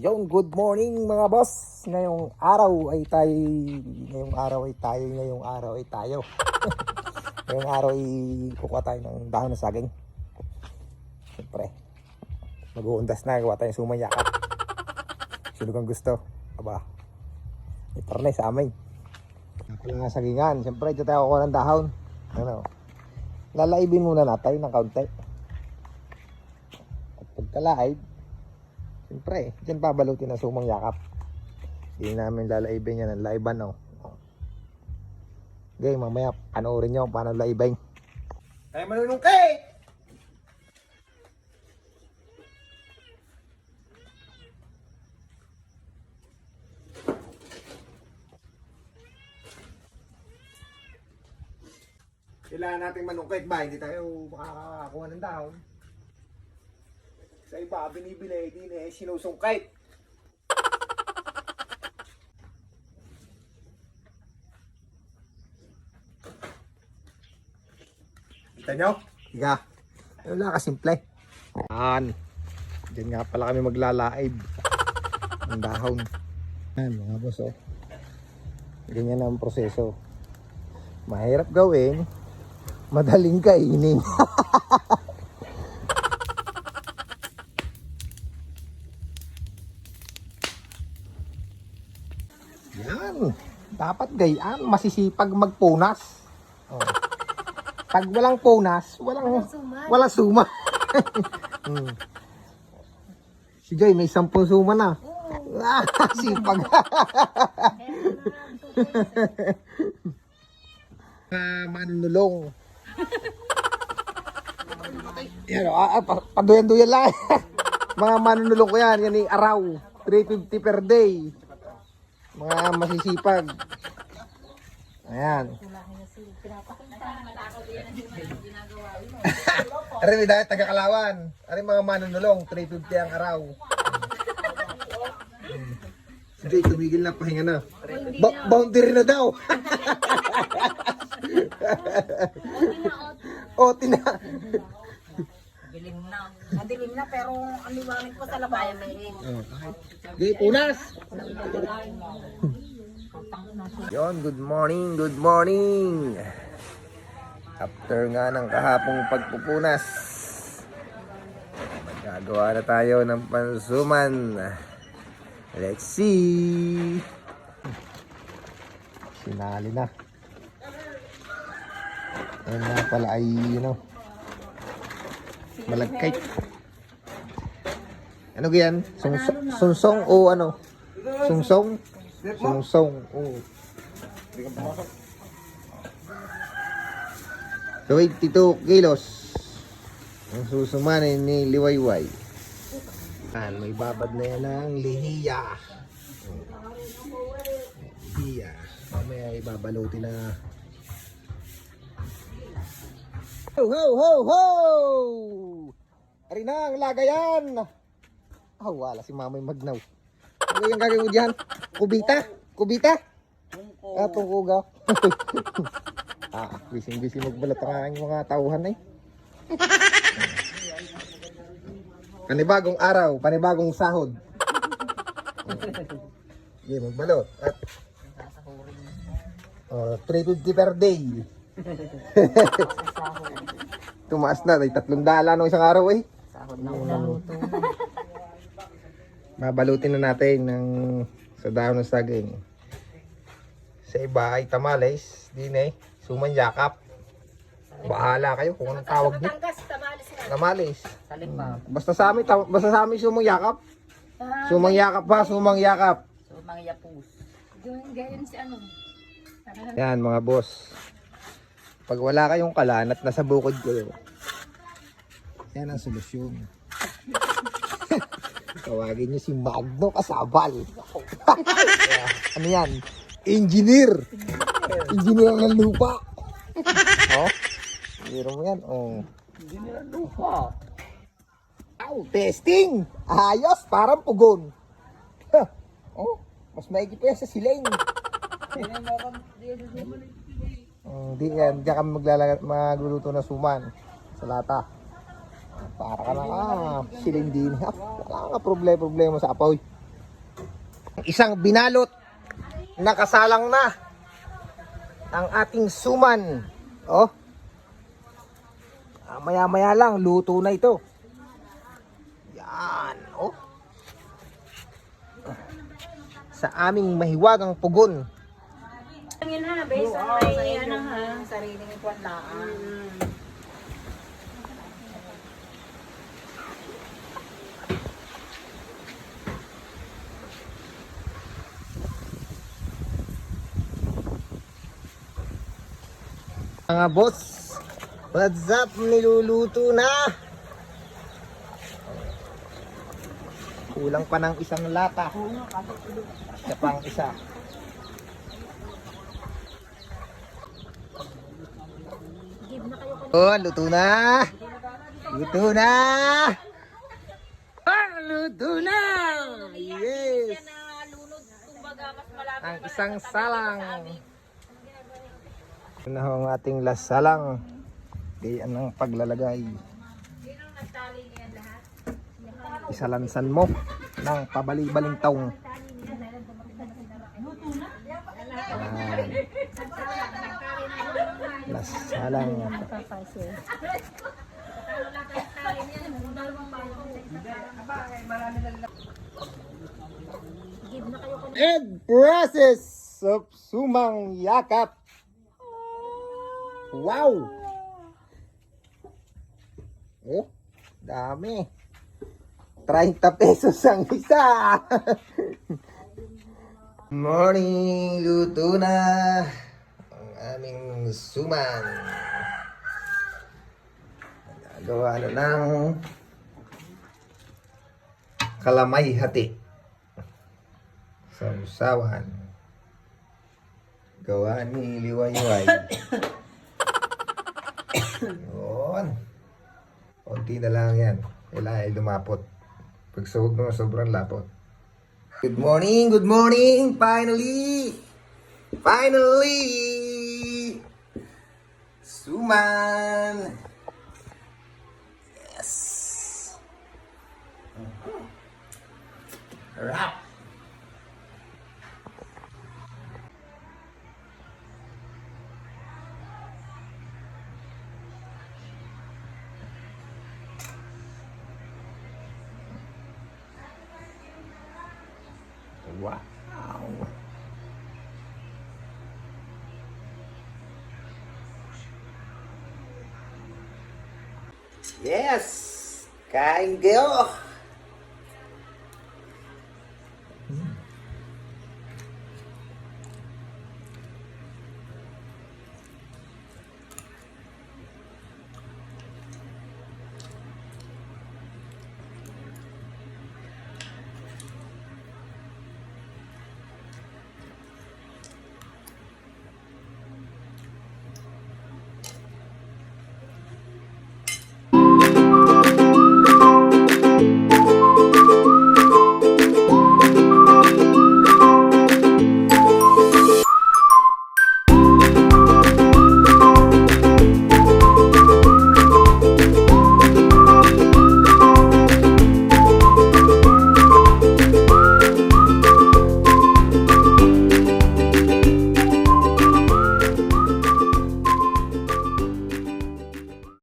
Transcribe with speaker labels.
Speaker 1: Yon, good morning mga boss. Ngayong araw ay tayo. Ngayong araw ay tayo. Ngayong araw ay kukuha tayo ng dahon ng saging. Siyempre, mag-uundas na, gawa tayo sumayakap. Sino kang gusto? Aba, ito na sa amin. Napala nga sagingan. Siyempre, dito tayo kukuha ng dahon. Ano? Lalaibin muna natin ng kaunti. At pagka-laib, siyempre, dyan babalutin ang sumang yakap. Hindi namin lalaibin yan ng laiban, no? Okay, mamaya panoorin nyo paano laibin. Tayo manunong cake! Kailangan natin manungkit ba? Hindi tayo makakakuha ng dahon. Sa iba, binibili, din sinusungkit. Kita nyo? Higa. Wala ka simple. Yan. Diyan nga pala kami maglalaib. Ang dahon. Yan mga boss, oh. Ganyan ang proseso. Mahirap gawin. Madaling kainin. Yan. Dapat gayaan. Masisipag magpunas. Oh. Pag walang punas, walang suma. Si Joy, may 10 suma na. Sipag. Manulong. Yan, paduyan-duyan lang. Mga manunulong ko yan. Yan yung araw. 350 per day. Mga masisipag. Ayan. Ari may dahil taga-Kalawan. Ari mga manunulong. 350 ang araw. Sige, tumigil na. Pahinga na. Boundary na daw. Oti na.
Speaker 2: Dilim na. Madilim na pero ang liwanag pa sa labay.
Speaker 1: Okay, punas. Yon, good morning, good morning. After nga ng kahapong pagpupunas, magagawa na tayo ng pansuman. Let's see. Sinali na. Ayan nga pala ay, malagkit. Ano yan? Sungsong o ano? Sungsong? Sungsong. Oh. 22 kilos. Ang susumanin ni Liwayway. Yan, may babad na yan ng lihiya. Lihiya. Mamaya ibabalutin na. Ho, ho, ho, ho! Ari na ang lagayan. Wala si mamay magnaw. Ano yung gagawin mo dyan? Kubita? Kubita? Tungkugaw. Busy magbalat ang aking mga tauhan eh. Panibagong araw, panibagong sahod. Sige, magbalot. At 350 per day. Tumaas na, ay 300 no isang araw eh.
Speaker 2: Sahod na ulaluto.
Speaker 1: Mabalutin na natin ng sa dahon ng saging. Sa iba ay tamales, din eh, sumanyakap. Bahala kayo kung anong tawag niyo. Tamales. Basta sa amin sumanyakap. Sumangyakap pa, sumangyakap.
Speaker 2: Sumangyapus. Ganyan si ano.
Speaker 1: Yan mga boss. Pag wala kayong kalan at nasa bukod ko, yan ang solusyon. Tawagin niyo si Magno Kasabal. Ano yan? Engineer. Engineer ng lupa. Oh, engineer mo yan. Oh. Engineer ng lupa. Testing. Ayos, parang pugon. Oh, mas maigi pa yan sa siling. Di yan, diyan kami magluluto na suman sa lata. Para ka na siling din. Wala ka problema sa apoy. Isang binalot, nakasalang na ang ating suman. Oh. Maya-maya lang, luto na ito. Yan, oh. Sa aming mahiwagang pugon.
Speaker 2: Yun ha, based on may ano ha, sariling kwanlaan.
Speaker 1: Mga boss, what's up? Niluluto na. Kulang pa ng isang lata. Isa pang isa. Oh, luto na. Luto na. Luto na. Yes. Ang isang salang. Ito na ang ating last salang. Kaya ang paglalagay. Isalansan mo ng pabali-baling taong. Last salang. Egg process of sumang yakap. Wow! Oh, dami. 30 pesos ang isa. Morning, luto na ang aming suman. Gawa na ng kalamay hati. Sausawan. Gawa ni Liwayway. Yun. Konti na lang yan. Kailangan ay lumapot. Pag suwag naman sobrang lapot. Good morning, good morning. Finally. Finally. Suman. Yes. Wrap. Wow. Yes. Kain kayo.